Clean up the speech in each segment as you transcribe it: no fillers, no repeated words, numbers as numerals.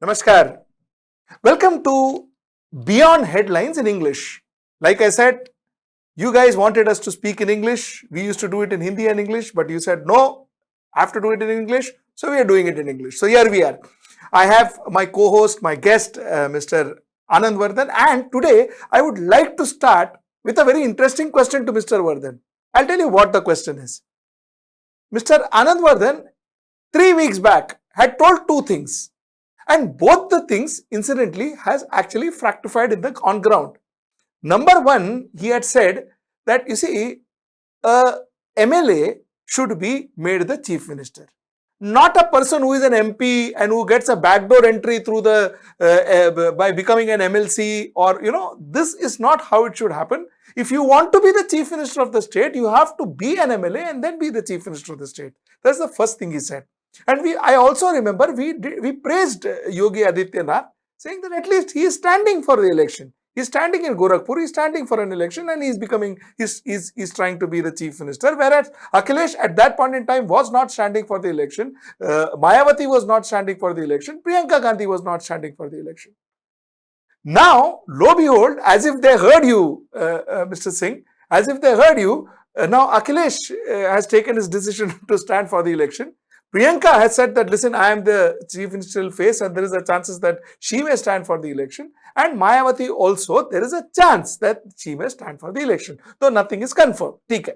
Namaskar. Welcome to Beyond Headlines in English. Like I said, you guys wanted us to speak in English. We used to do it in Hindi and English, but you said no, I have to do it in English. So we are doing it in English. So here we are. I have my co-host, my guest, Mr. Anand Vardhan, and today I would like to start with a very interesting question to Mr. Vardhan. I'll tell you what the question is. Mr. Anand Vardhan, 3 weeks back, had told two things. And both the things, incidentally, has actually fructified on ground. Number one, he had said that, you see, a MLA should be made the chief minister. Not a person who is an MP and who gets a backdoor entry through by becoming an MLC, or, this is not how it should happen. If you want to be the chief minister of the state, you have to be an MLA and then be the chief minister of the state. That's the first thing he said. And I also remember we praised Yogi Adityanath, saying that at least he is standing for the election. He's standing in Gorakhpur, he's standing for an election, and he's trying to be the chief minister. Whereas Akhilesh at that point in time was not standing for the election. Mayawati was not standing for the election. Priyanka Gandhi was not standing for the election. Now, lo behold, as if they heard you, Mr. Singh, as if they heard you, now Akhilesh has taken his decision to stand for the election. Priyanka has said that, listen, I am the chief ministerial face and there is a chances that she may stand for the election. And Mayawati also, there is a chance that she may stand for the election, though nothing is confirmed. Okay.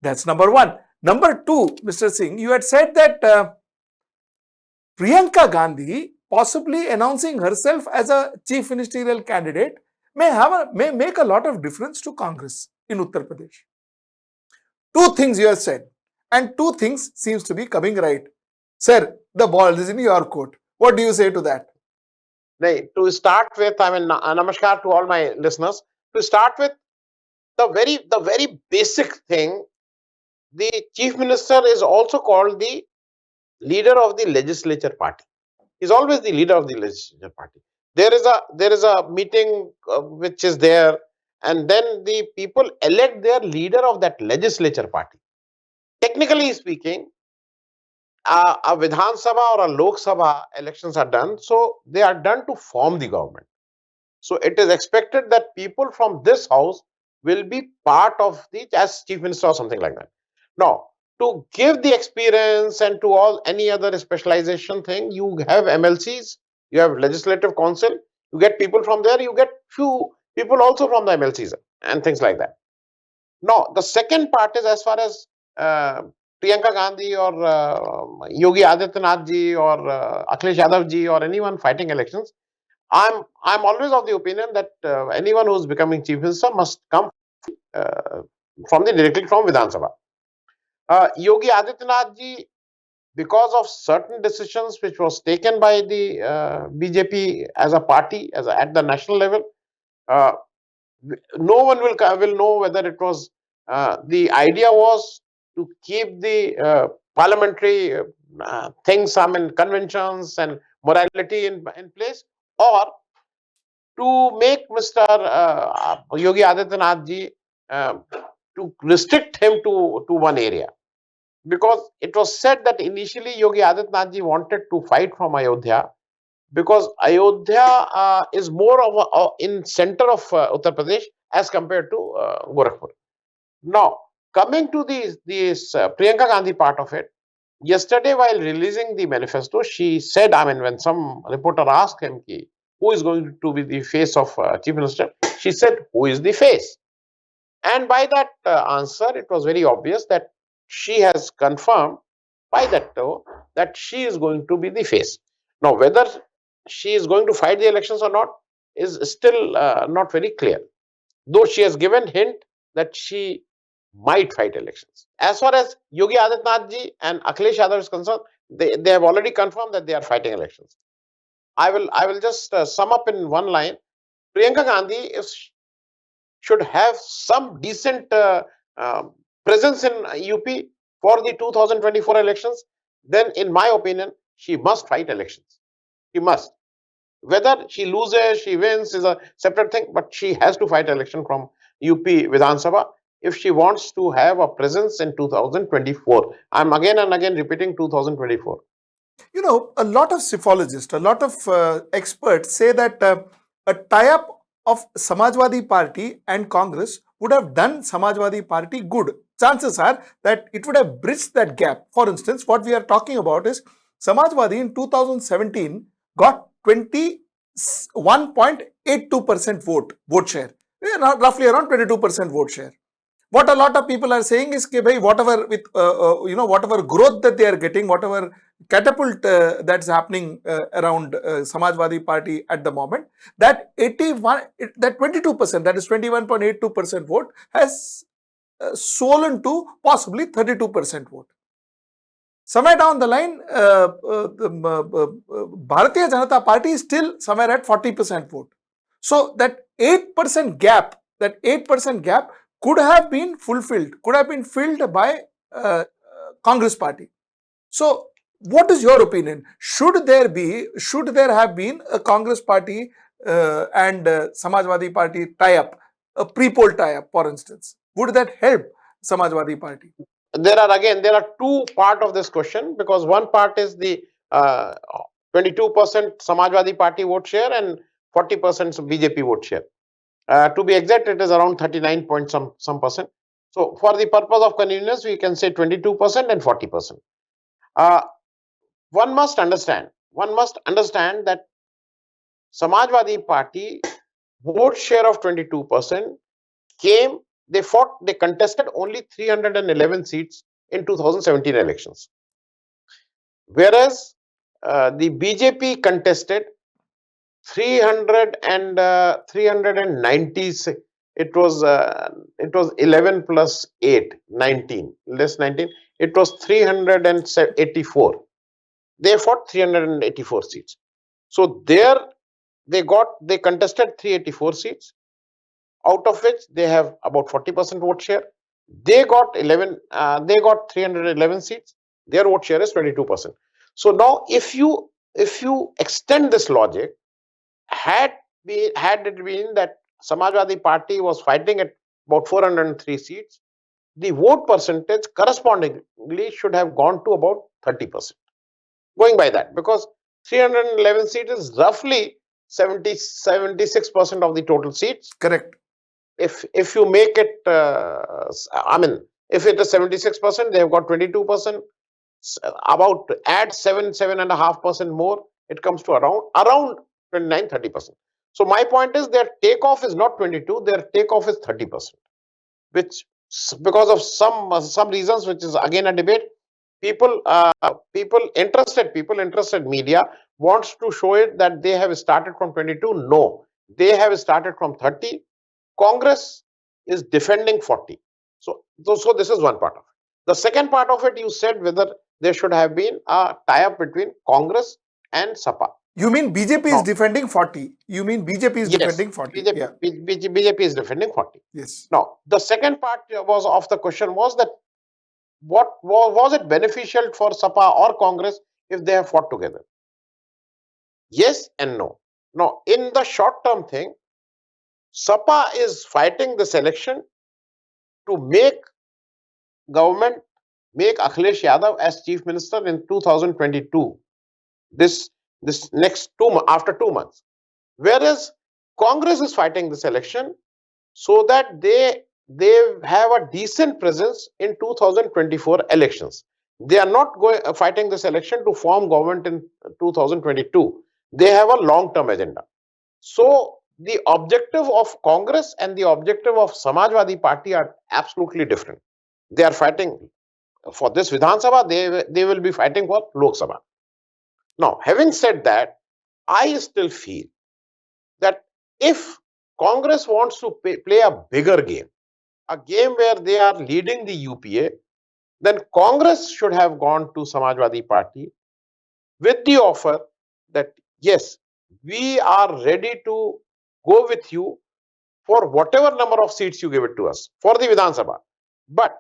That's number one. Number two, Mr. Singh, you had said that Priyanka Gandhi possibly announcing herself as a chief ministerial candidate may make a lot of difference to Congress in Uttar Pradesh. Two things you have said. And two things seems to be coming right. Sir, the ball is in your court. What do you say to that? To start with, namaskar to all my listeners. To start with, the very basic thing, the chief minister is also called the leader of the legislature party. He's always the leader of the legislature party. There is a meeting which is there, and then the people elect their leader of that legislature party. Technically speaking, a Vidhan Sabha or a Lok Sabha elections are done, so they are done to form the government. So it is expected that people from this house will be part of as chief minister or something like that. Now, to give the experience and to all any other specialization thing, you have MLCs, you have legislative council, you get people from there, you get few people also from the MLCs and things like that. Now, the second part is as far as Priyanka Gandhi or Yogi Adityanath ji or Akhilesh Yadav ji or anyone fighting elections, I'm always of the opinion that anyone who's becoming chief minister must come directly from Vidhan Sabha. Yogi Adityanath ji, because of certain decisions which was taken by the BJP as a party at the national level, no one will know whether it was the idea was to keep the parliamentary things, conventions and morality in place, or to make Mr. Yogi Adityanath ji to restrict him to one area. Because it was said that initially Yogi Adityanath ji wanted to fight from Ayodhya, because Ayodhya is more of in center of Uttar Pradesh as compared to Gorakhpur. Now, coming to this Priyanka Gandhi part of it, yesterday while releasing the manifesto, she said, when some reporter asked him, who is going to be the face of chief minister, she said, who is the face? And by that answer, it was very obvious that she has confirmed by that that she is going to be the face. Now, whether she is going to fight the elections or not is still not very clear, though she has given hint that she might fight elections. As far as Yogi Adityanath ji and Akhilesh Yadav is concerned, they have already confirmed that they are fighting elections. I will just sum up in one line. Priyanka Gandhi should have some decent presence in UP for the 2024 elections. Then, in my opinion, she must fight elections. She must. Whether she loses, she wins is a separate thing, but she has to fight election from UP Vidhan Sabha if she wants to have a presence in 2024. I'm again and again repeating 2024. You know, a lot of psephologists, a lot of experts say that a tie-up of Samajwadi Party and Congress would have done Samajwadi Party good. Chances are that it would have bridged that gap. For instance, what we are talking about is Samajwadi in 2017 got 21.82% vote share, roughly around 22% vote share. What a lot of people are saying is that whatever with whatever growth that they are getting, whatever catapult that's happening around Samajwadi Party at the moment, that 81 that 22%, that is 21.82% vote has swollen to possibly 32% vote. Somewhere down the line, the Bharatiya Janata Party is still somewhere at 40% vote. So that 8% gap, could have been fulfilled, could have been filled by Congress Party. So what is your opinion? Should there have been a Congress Party and Samajwadi Party tie-up, a pre-poll tie-up, for instance? Would that help Samajwadi Party? There are two part of this question, because one part is the 22% Samajwadi Party vote share and 40% BJP vote share. To be exact, it is around 39 point some percent. So for the purpose of convenience, we can say 22% and 40%. One must understand that Samajwadi Party vote share of 22% came, they contested only 311 seats in 2017 elections. Whereas the BJP contested 390. It was 11 plus 8, 19, less 19. It was 384. They fought 384 seats. So there they contested 384 seats, out of which they have about 40% vote share. They got 311 seats. Their vote share is 22%. So now if you extend this logic, had it been that Samajwadi Party was fighting at about 403 seats, the vote percentage correspondingly should have gone to about 30%. Going by that, because 311 seats is roughly 76% of the total seats. Correct. If you make it, if it is 76%, they have got 22%. About add 7.5% more, it comes to around 29-30%. So my point is their takeoff is not 22, their takeoff is 30%, which because of some reasons, which is again a debate. People interested media wants to show it that they have started from 22. No, they have started from 30. Congress is defending 40. So this is one part of it. The second part of it, you said whether there should have been a tie-up between Congress and SAPA. You mean BJP is defending 40? You mean BJP is defending 40? BJP is defending 40. Yes. Now, the second part of the question was that what was it beneficial for SAPA or Congress if they have fought together? Yes and no. Now, in the short-term thing, SAPA is fighting this election to make Akhilesh Yadav as Chief Minister in 2022. This next after 2 months. Whereas Congress is fighting this election so that they have a decent presence in 2024 elections. They are not fighting this election to form government in 2022. They have a long-term agenda. So the objective of Congress and the objective of Samajwadi Party are absolutely different. They are fighting for this Vidhan Sabha, they will be fighting for Lok Sabha. Now, having said that, I still feel that if Congress wants to play a bigger game, a game where they are leading the UPA, then Congress should have gone to Samajwadi Party with the offer that, yes, we are ready to go with you for whatever number of seats you give it to us for the Vidhan Sabha. But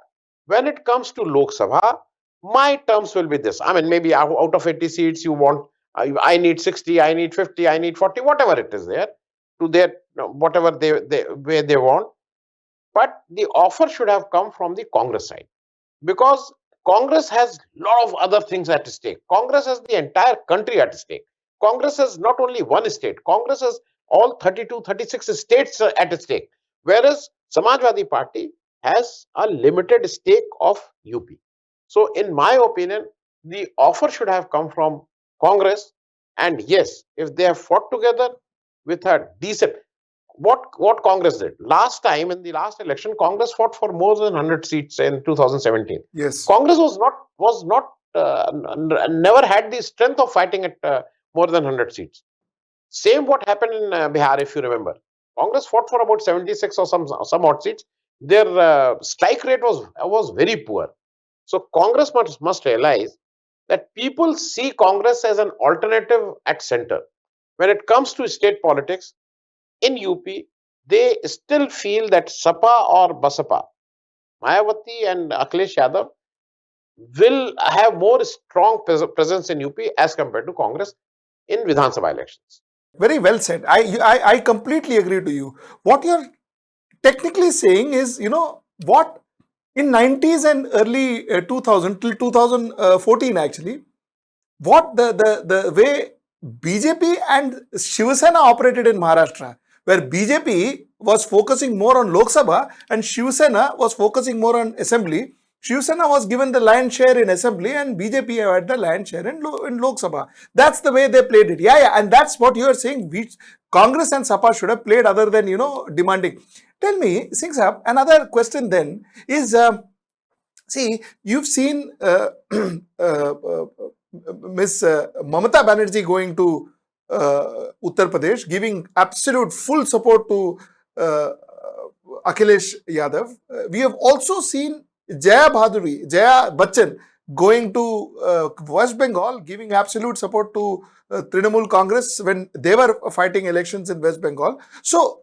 when it comes to Lok Sabha, my terms will be this. I mean, maybe out of 80 seats, you want, I need 60, I need 50, I need 40, whatever it is there, to their, whatever where they want. But the offer should have come from the Congress side, because Congress has a lot of other things at stake. Congress has the entire country at stake. Congress has not only one state, Congress has all 32, 36 states at stake. Whereas Samajwadi Party has a limited stake of UP. So, in my opinion, the offer should have come from Congress. And yes, if they have fought together with a decent, what Congress did last time in the last election, Congress fought for more than 100 seats in 2017. Yes. Congress was not never had the strength of fighting at more than 100 seats. Same what happened in Bihar, if you remember. Congress fought for about 76 or some odd seats. Their strike rate was very poor. So Congress must realize that people see Congress as an alternative at center. When it comes to state politics in UP, they still feel that Sapa or Basapa, Mayawati and Akhilesh Yadav will have more strong presence in UP as compared to Congress in Vidhan Sabha elections. Very well said. I completely agree to you. What you're technically saying is, what in 90s and early 2000 till 2014 actually, what the way BJP and Shiv Sena operated in Maharashtra, where BJP was focusing more on Lok Sabha and Shiv Sena was focusing more on assembly. Shiv Sena was given the lion's share in assembly and BJP had the lion's share in Lok Sabha. That's the way they played it. Yeah, and that's what you are saying. Congress and Sapa should have played other than, demanding. Tell me, Singh Saab, another question then is, see, you've seen Miss Mamata Banerjee going to Uttar Pradesh, giving absolute full support to Akhilesh Yadav. We have also seen Jaya Bachchan going to West Bengal, giving absolute support to Trinamool Congress when they were fighting elections in West Bengal. So,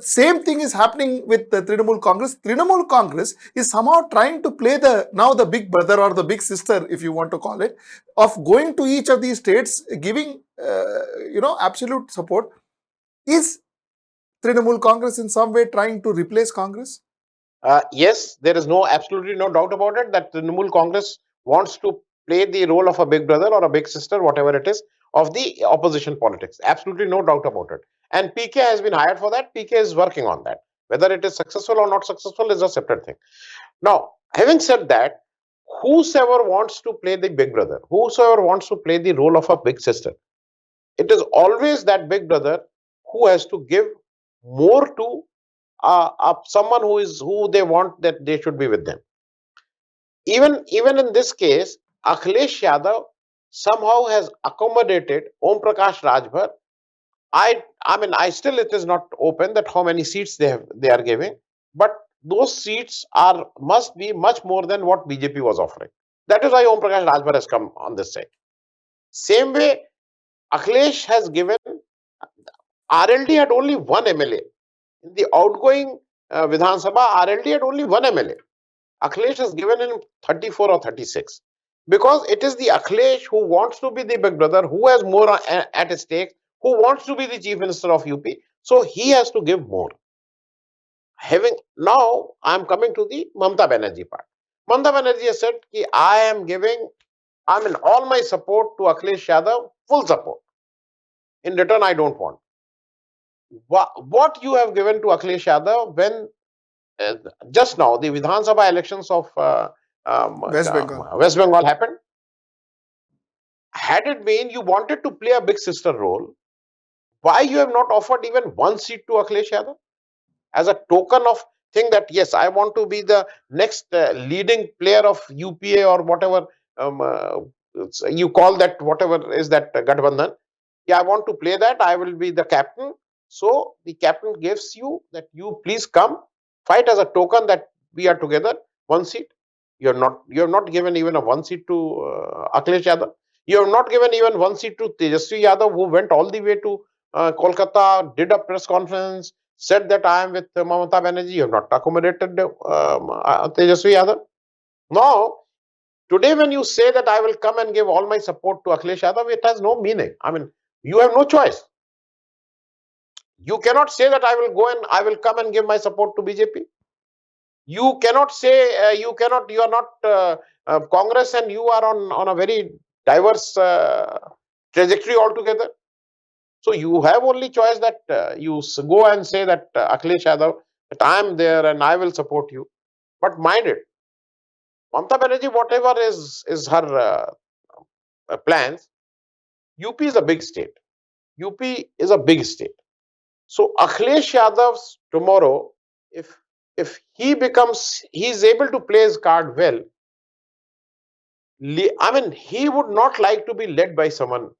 same thing is happening with the Trinamool Congress. Trinamool Congress is somehow trying to play the big brother or the big sister, if you want to call it, of going to each of these states, giving absolute support. Is Trinamool Congress in some way trying to replace Congress? Yes, there is absolutely no doubt about it that Trinamool Congress wants to play the role of a big brother or a big sister, whatever it is, of the opposition politics. Absolutely no doubt about it. And PK has been hired for that. PK is working on that. Whether it is successful or not successful is a separate thing. Now, having said that, whosoever wants to play the big brother, whosoever wants to play the role of a big sister, it is always that big brother who has to give more to someone who they want that they should be with them. Even in this case, Akhilesh Yadav somehow has accommodated Om Prakash Rajbhar. I still, it is not open that how many seats they are giving, but those seats must be much more than what BJP was offering. That is why Om Prakash Rajbhar has come on this side. Same way, Akhilesh has given, RLD had only one MLA. In the outgoing Vidhan Sabha, RLD had only one MLA. Akhilesh has given him 34 or 36. Because it is the Akhilesh who wants to be the big brother, who has more at stake, who wants to be the chief minister of UP. So he has to give more. Now, I am coming to the Mamata Banerjee part. Mamata Banerjee has said, I am giving, all my support to Akhilesh Yadav, full support. In return, I don't want. What you have given to Akhilesh Yadav when just now the Vidhan Sabha elections of West Bengal happened? Had it been you wanted to play a big sister role, why you have not offered even one seat to Akhilesh Yadav as a token of thing that yes, I want to be the next leading player of UPA or whatever you call that, whatever is that Gathbandhan. Yeah, I want to play that. I will be the captain. So the captain gives you that you please come fight as a token that we are together. One seat. You have not given even a one seat to Akhilesh Yadav. You have not given even one seat to Tejasvi Yadav, who went all the way to Kolkata, did a press conference, said that I am with Mamata Banerjee. You have not accommodated Tejasvi Yadav. Now, today when you say that I will come and give all my support to Akhilesh Yadav, it has no meaning. You have no choice. You cannot say that I will come and give my support to BJP. You cannot say, you are not Congress and you are on a very diverse trajectory altogether. So you have only choice that you go and say that Akhilesh Yadav, that I am there and I will support you. But mind it, Mamata Banerjee, whatever is her plans, UP is a big state. UP is a big state. So Akhilesh Yadav's tomorrow, if he is able to play his card well, I mean, he would not like to be led by someone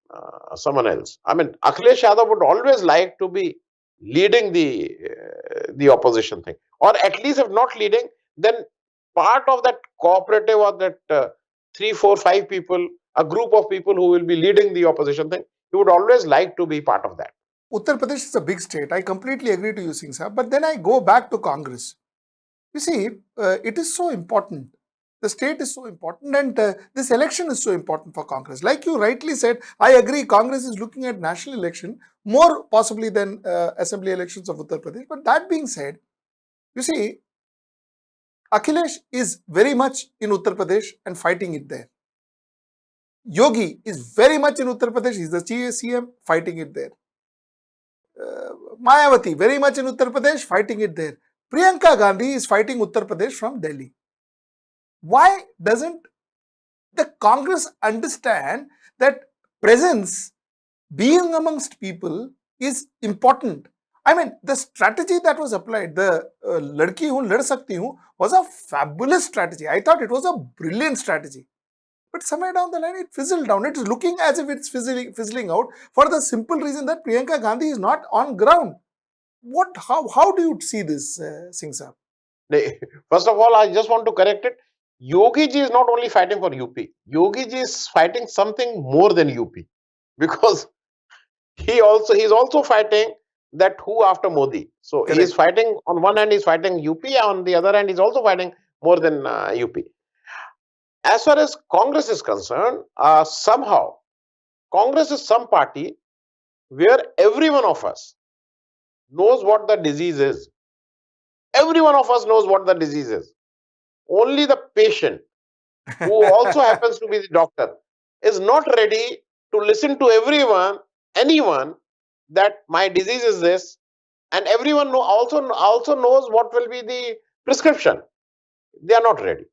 else. I mean, Akhilesh Yadav would always like to be leading the opposition thing, or at least if not leading, then part of that cooperative or that three, four, five people, a group of people who will be leading the opposition thing. He would always like to be part of that. Uttar Pradesh is a big state. I completely agree to you, Singh Saab. But then I go back to Congress. You see, it is so important. The state is so important, and this election is so important for Congress. Like you rightly said, I agree, Congress is looking at national election more possibly than assembly elections of Uttar Pradesh. But that being said, you see, Akhilesh is very much in Uttar Pradesh and fighting it there. Yogi is very much in Uttar Pradesh. He's the CM fighting it there. Mayawati very much in Uttar Pradesh fighting it there. Priyanka Gandhi is fighting Uttar Pradesh from Delhi. Why doesn't the Congress understand that presence, being amongst people, is important? I mean, the strategy that was applied, the Ladki Hoon Lad Sakti Hoon, was a fabulous strategy. I thought it was a brilliant strategy. But somewhere down the line, it fizzled down. It is looking as if it's fizzling out for the simple reason that Priyanka Gandhi is not on ground. How do you see this, Singh Saab? First of all, I just want to correct it. Yogi ji is not only fighting for UP. Yogi ji is fighting something more than UP, because he is also fighting that who after Modi. So he is Correct. fighting, on one hand he's fighting UP, on the other hand he's also fighting more than UP. As far as Congress is concerned, somehow Congress is some party where every one of us knows what the disease is. Every one of us knows what the disease is. Only the patient, who also happens to be the doctor, is not ready to listen to anyone, that my disease is this, and everyone also knows what will be the prescription. They are not ready.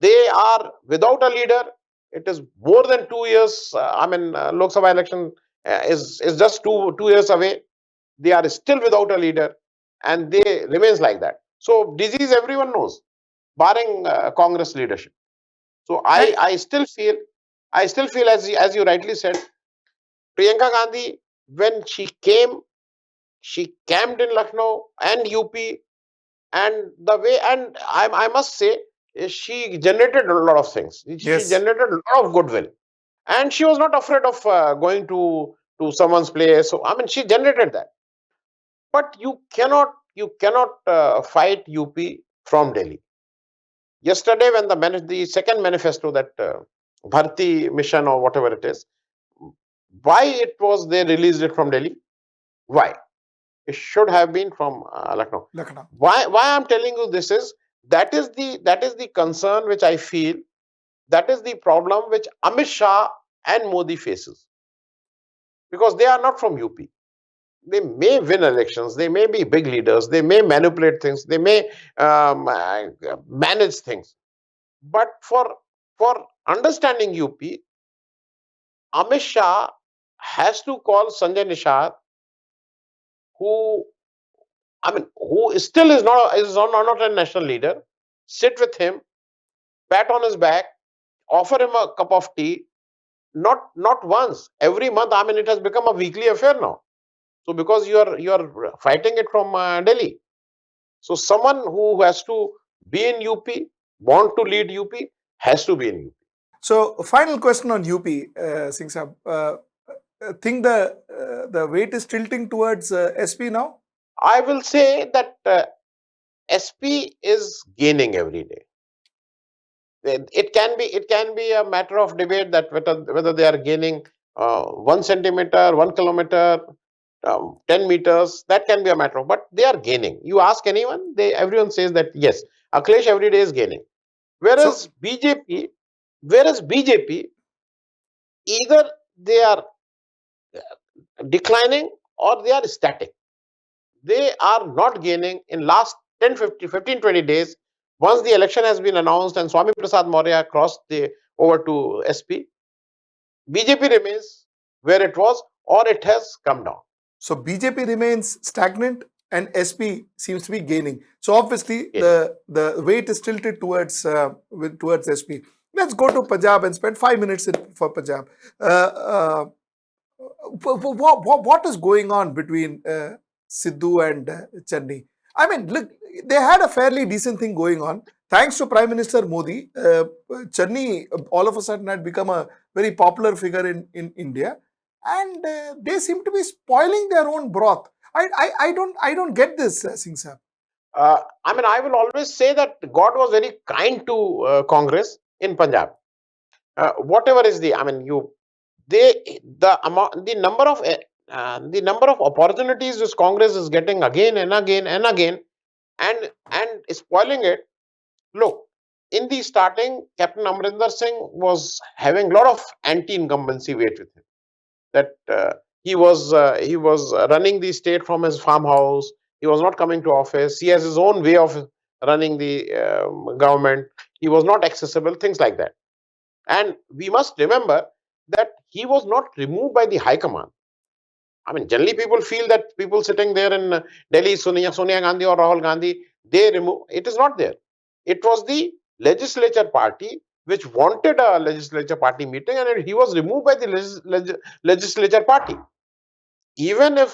They are without a leader. It is more than 2 years. Lok Sabha election is just two years away. They are still without a leader, and they remains like that. So disease everyone knows, barring Congress leadership. So I still feel, as you rightly said, Priyanka Gandhi, when she camped in Lucknow and UP, and the way, and I must say, she generated a lot of things. She Yes. generated a lot of goodwill, and she was not afraid of going to someone's place. So I mean, she generated that. But you cannot fight UP from Delhi. Yesterday, when the second manifesto, that Bharti mission or whatever it is, why it was they released it from Delhi? Why? It should have been from Lucknow. Lucknow. Why I'm telling you this is, that is the concern which I feel, that is the problem which Amit Shah and Modi faces, because they are not from UP. They may win elections, they may be big leaders, they may manipulate things, they may manage things, but for understanding UP, Amit Shah has to call Sanjay Nishad, who who still is not a national leader, sit with him, pat on his back, offer him a cup of tea, not once, every month. I mean, it has become a weekly affair now. So because you are fighting it from Delhi, so someone who has to be in UP, want to lead UP, has to be in UP. So, final question on UP, Singh Saab. Think the weight is tilting towards SP now? I will say that SP is gaining every day. It can be a matter of debate that whether they are gaining 1 centimeter, 1 kilometer, 10 meters. That can be a matter of, but they are gaining. You ask anyone, everyone says that yes, Akhilesh every day is gaining. Whereas So BJP, whereas BJP, either they are declining or they are static. They are not gaining in last 10, 50, 15, 20 days. Once the election has been announced and Swami Prasad Maurya crossed the over to SP, BJP remains where it was or it has come down. So BJP remains stagnant and SP seems to be gaining. So obviously Gaining. the weight is tilted towards towards SP. Let's go to Punjab and spend 5 minutes for Punjab. Uh, what is going on between Sidhu and Channi? I mean, look, they had a fairly decent thing going on. Thanks to Prime Minister Modi, Channi all of a sudden had become a very popular figure in India, and they seem to be spoiling their own broth. I don't get this, Singh sir. I mean, I will always say that God was very kind to Congress in Punjab. Whatever is the, I mean, you they the amount, the number of opportunities which Congress is getting again and again and again, and spoiling it. Look, in the starting, Captain Amrinder Singh was having a lot of anti-incumbency weight with him. That he was running the state from his farmhouse. He was not coming to office. He has his own way of running the government. He was not accessible. Things like that. And we must remember that he was not removed by the High Command. I mean, generally people feel that people sitting there in Delhi, Sonia Gandhi or Rahul Gandhi, they remove. It is not there. It was the legislature party which wanted a legislature party meeting, and he was removed by the legislature party. Even if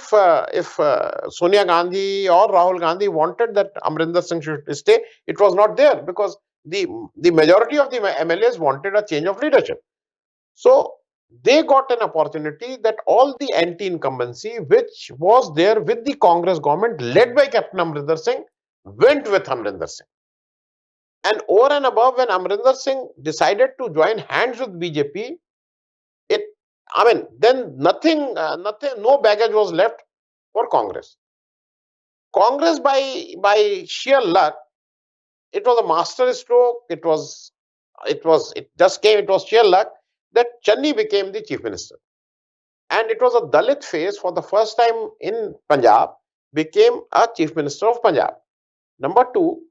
Sonia Gandhi or Rahul Gandhi wanted that Amrinder Singh should stay, it was not there because the majority of the MLAs wanted a change of leadership. So they got an opportunity that all the anti-incumbency which was there with the Congress government led by Captain Amrinder Singh went with Amrinder Singh. And over and above, when Amrinder Singh decided to join hands with BJP, it, I mean, then nothing, no baggage was left for Congress. Congress, by sheer luck, it was a master stroke. It just came. It was sheer luck that Channi became the chief minister. And it was a Dalit face for the first time in Punjab, became a chief minister of Punjab. Number two,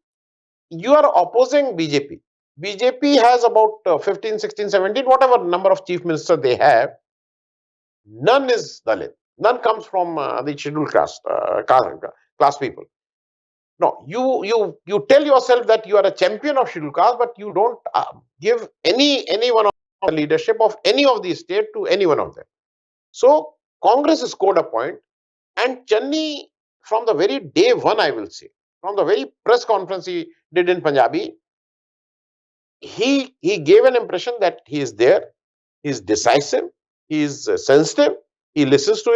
you are opposing BJP. BJP has about 15, 16, 17, whatever number of chief ministers they have. None is Dalit. None comes from the scheduled class people. No, you tell yourself that you are a champion of scheduled caste, but you don't give any one of the leadership of any of the state to any one of them. So Congress scored a point, and Channi, from the very day one, I will say, from the very press conference he did in Punjabi, he gave an impression that he is there, he is decisive, he is sensitive, he listens to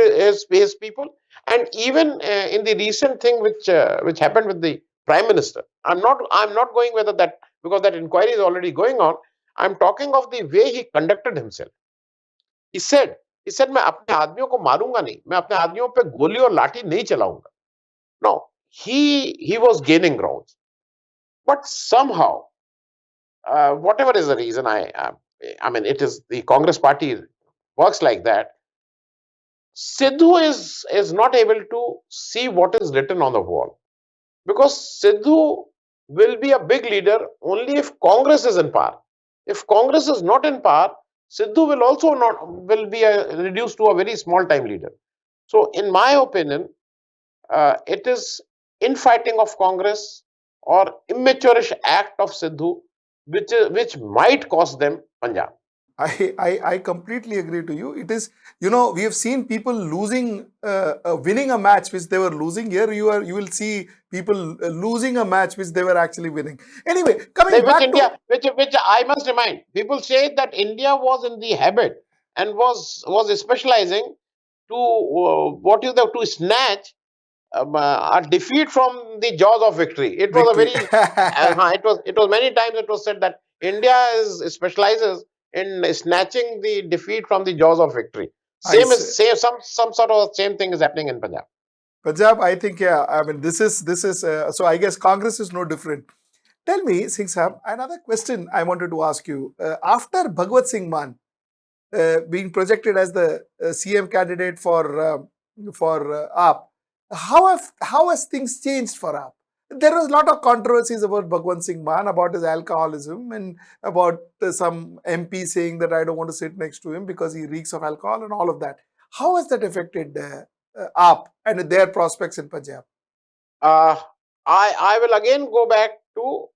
his people, and even in the recent thing which happened with the prime minister, I'm not going whether that, because that inquiry is already going on. I'm talking of the way he conducted himself. He said he said मैं अपने आदमियों को मारूंगा नहीं, मैं अपने आदमियों पे गोली और लाठी नहीं चलाऊंगा. No, he was gaining grounds, but somehow, whatever is the reason, I mean, it is the Congress party works like that. Sidhu is not able to see what is written on the wall, because Sidhu will be a big leader only if Congress is in power. If Congress is not in power, Sidhu will also not will be reduced to a very small time leader. So, in my opinion, it is infighting of Congress or immaturish act of Sidhu which might cost them Punjab. I completely agree to you. It is, we have seen people winning a match which they were losing. Here you will see people losing a match which they were actually winning. Anyway, coming Which back to India, which I must remind, people say that India was in the habit and was specializing to to snatch a defeat from the jaws of victory. It was a victory. very it was many times it was said that India specializes in snatching the defeat from the jaws of victory. I Same say, is same some sort of same thing is happening in Punjab. Punjab, I think, yeah. I mean, this is so. I guess Congress is no different. Tell me, Singh Sahab, another question I wanted to ask you. After Bhagwat Singh Mann being projected as the CM candidate for AAP, how has things changed for AAP? There was a lot of controversies about Bhagwant Singh Mann, about his alcoholism, and about some MP saying that I don't want to sit next to him because he reeks of alcohol and all of that. How has that affected AAP and their prospects in Punjab? Uh, I will again go back to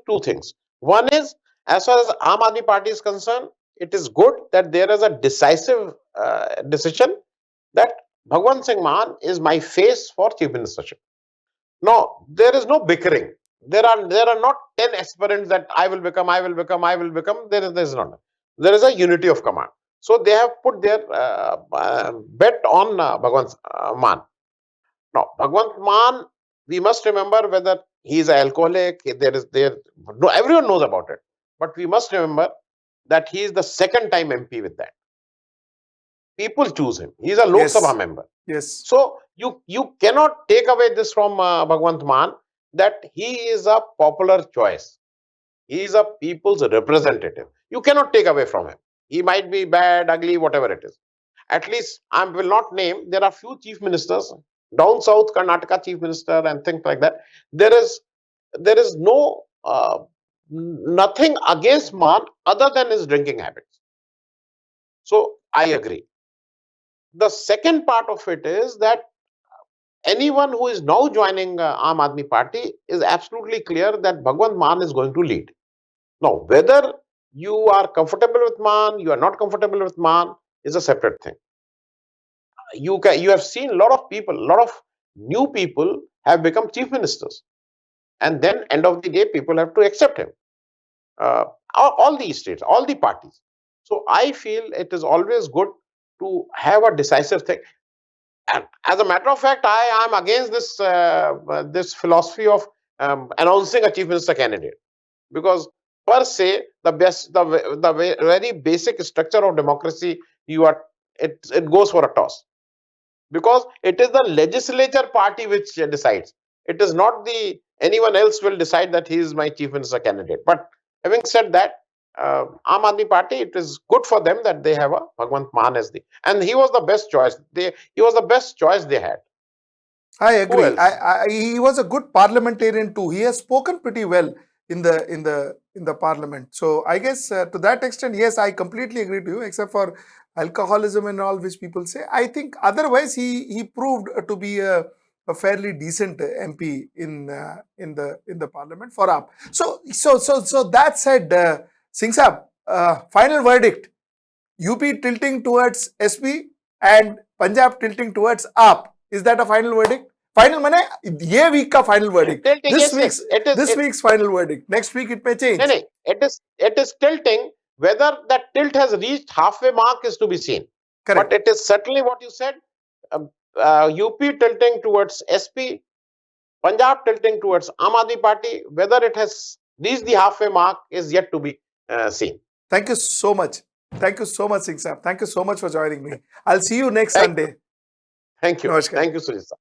two things. One is, as far as Aam Aadmi Party is concerned, it is good that there is a decisive decision that Bhagwant Singh Mann is my face for chief ministership. No, there is no bickering. There are not 10 aspirants that I will become, I will become, I will become. There is not. There is a unity of command. So they have put their bet on Bhagwant Mann. Now, Bhagwant Mann, we must remember whether he is an alcoholic. No, everyone knows about it. But we must remember that he is the second time MP with that. People choose him. He is a Lok Yes. Sabha member. Yes. So you cannot take away this from Bhagwant Mann, that he is a popular choice. He is a people's representative. You cannot take away from him. He might be bad, ugly, whatever it is. At least I will not name. There are few chief ministers down south, Karnataka chief minister and things like that. There is no nothing against Mann other than his drinking habits. So I agree. The second part of it is that anyone who is now joining Aam Aadmi Party is absolutely clear that Bhagwant Mann is going to lead. Now, whether you are comfortable with Mann, you are not comfortable with Mann, is a separate thing. You have seen a lot of people, a lot of new people have become chief ministers, and then end of the day, people have to accept him. Uh, all the states, all the parties. So I feel it is always good to have a decisive thing. And as a matter of fact, I am against this philosophy of announcing a chief minister candidate, because per se the very basic structure of democracy, it goes for a toss, because it is the legislature party which decides. It is not the anyone else will decide that he is my chief minister candidate. But having said that, Aam Aadmi Party, it is good for them that they have a Bhagwant Mann as and he was the best choice. He was the best choice they had. I Who agree. else? He was a good parliamentarian too. He has spoken pretty well in the parliament. So I guess to that extent, yes, I completely agree to you. Except for alcoholism and all, which people say, I think otherwise he proved to be a fairly decent MP in the parliament for AAP. So that said, Singh Saab, final verdict: UP tilting towards SP and Punjab tilting towards AAP. Is that a final verdict? Final mane ye week ka final verdict. Tilting, This yes, this week's final verdict. Next week it may change. No, it is tilting. Whether that tilt has reached halfway mark is to be seen. Correct. But it is certainly what you said. UP tilting towards SP, Punjab tilting towards Aam Aadmi Party. Whether it has reached the halfway mark is yet to be seen. Thank you so much. Thank you so much, Singh Saab. Thank you so much for joining me. I'll see you next Sunday. Thank you. Namaskar. Thank you, Sujit.